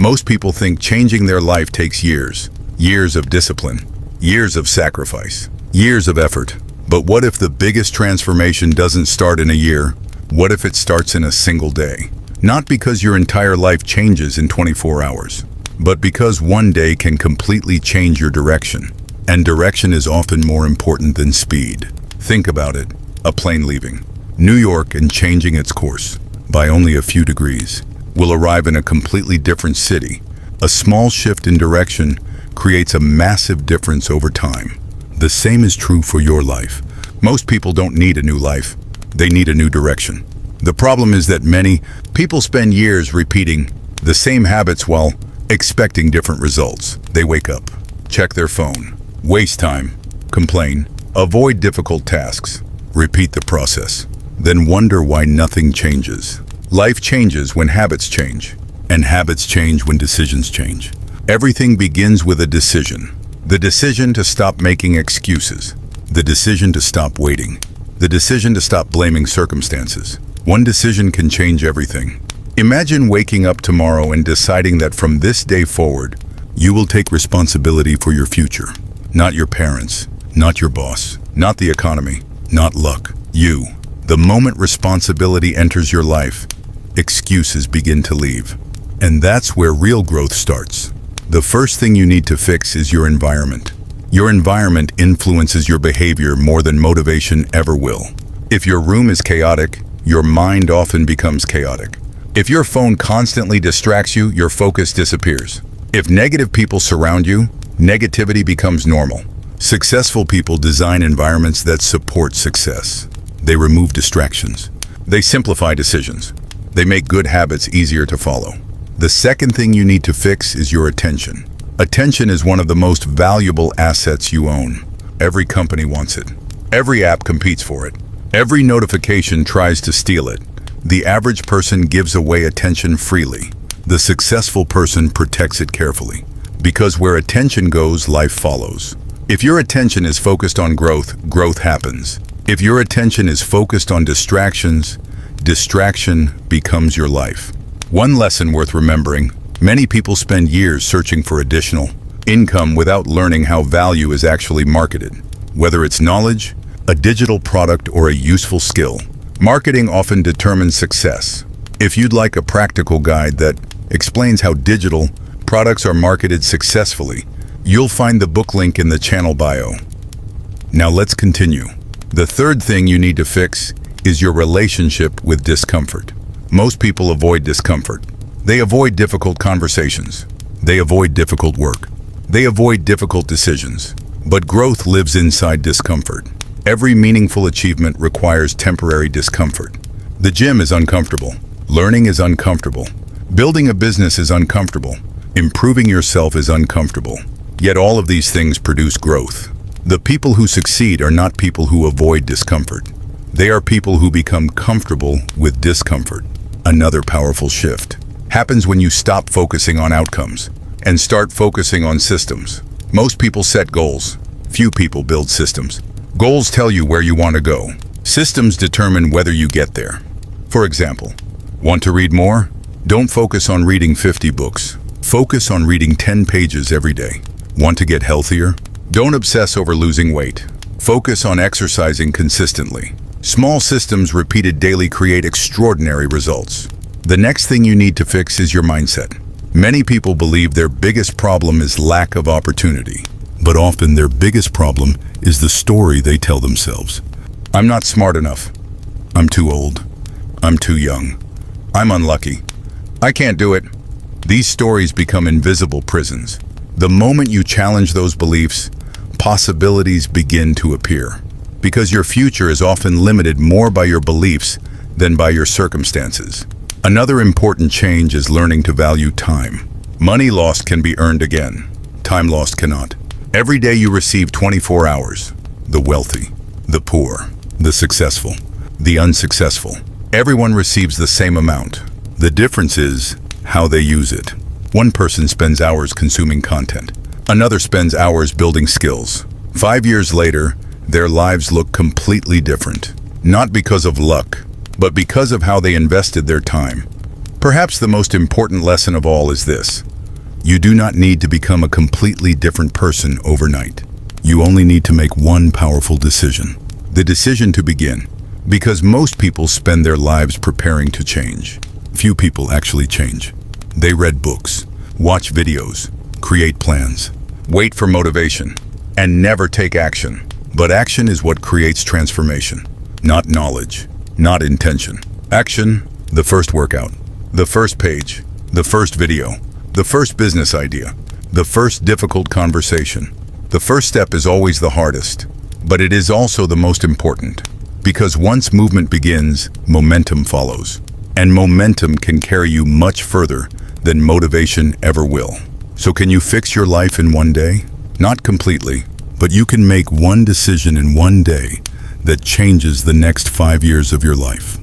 Most people think changing their life takes years. Years of discipline, years of sacrifice, years of effort. But what if the biggest transformation doesn't start in a year? What if it starts in a single day? Not because your entire life changes in 24 hours, but because one day can completely change your direction. And direction is often more important than speed. Think about it. A plane leaving New York and changing its course by only a few degrees will arrive in a completely different city. A small shift in direction creates a massive difference over time. The same is true for your life. Most people don't need a new life. They need a new direction. The problem is that many people spend years repeating the same habits while expecting different results. They wake up, check their phone, waste time, complain, avoid difficult tasks, repeat the process, then wonder why nothing changes. Life changes when habits change, and habits change when decisions change. Everything begins with a decision. The decision to stop making excuses. The decision to stop waiting. The decision to stop blaming circumstances. One decision can change everything. Imagine waking up tomorrow and deciding that from this day forward, you will take responsibility for your future. Not your parents, not your boss, not the economy, not luck. You. The moment responsibility enters your life, excuses begin to leave. And that's where real growth starts. The first thing you need to fix is your environment. Your environment influences your behavior more than motivation ever will. If your room is chaotic, your mind often becomes chaotic. If your phone constantly distracts you, your focus disappears. If negative people surround you, negativity becomes normal. Successful people design environments that support success. They remove distractions. They simplify decisions. They make good habits easier to follow. The second thing you need to fix is your attention. Attention is one of the most valuable assets you own. Every company wants it. Every app competes for it. Every notification tries to steal it. The average person gives away attention freely. The successful person protects it carefully. Because where attention goes, life follows. If your attention is focused on growth, growth happens. If your attention is focused on distractions, distraction becomes your life. One lesson worth remembering: many people spend years searching for additional income without learning how value is actually marketed. Whether it's knowledge, a digital product, or a useful skill, marketing often determines success. If you'd like a practical guide that explains how digital products are marketed successfully, you'll find the book link in the channel bio. Now let's continue. The third thing you need to fix is your relationship with discomfort. Most people avoid discomfort. They avoid difficult conversations. They avoid difficult work. They avoid difficult decisions. But growth lives inside discomfort. Every meaningful achievement requires temporary discomfort. The gym is uncomfortable. Learning is uncomfortable. Building a business is uncomfortable. Improving yourself is uncomfortable. Yet all of these things produce growth. The people who succeed are not people who avoid discomfort. They are people who become comfortable with discomfort. Another powerful shift happens when you stop focusing on outcomes and start focusing on systems. Most people set goals. Few people build systems. Goals tell you where you want to go. Systems determine whether you get there. For example, want to read more? Don't focus on reading 50 books. Focus on reading 10 pages every day. Want to get healthier? Don't obsess over losing weight. Focus on exercising consistently. Small systems repeated daily create extraordinary results. The next thing you need to fix is your mindset. Many people believe their biggest problem is lack of opportunity, but often their biggest problem is the story they tell themselves. I'm not smart enough. I'm too old. I'm too young. I'm unlucky. I can't do it. These stories become invisible prisons. The moment you challenge those beliefs, possibilities begin to appear. Because your future is often limited more by your beliefs than by your circumstances. Another important change is learning to value time. Money lost can be earned again. Time lost cannot. Every day you receive 24 hours. The wealthy, the poor, the successful, the unsuccessful. Everyone receives the same amount. The difference is how they use it. One person spends hours consuming content. Another spends hours building skills. 5 years later, their lives look completely different. Not because of luck, but because of how they invested their time. Perhaps the most important lesson of all is this: You do not need to become a completely different person overnight. You only need to make one powerful decision. The decision to begin. Because most people spend their lives preparing to change. Few people actually change. They read books, watch videos, create plans, wait for motivation, and never take action. But action is what creates transformation. Not knowledge, not intention. Action, the first workout, the first page, the first video, the first business idea, the first difficult conversation. The first step is always the hardest, but it is also the most important. Because once movement begins, momentum follows. And momentum can carry you much further than motivation ever will. So can you fix your life in one day? Not completely, but you can make one decision in one day that changes the next 5 years of your life.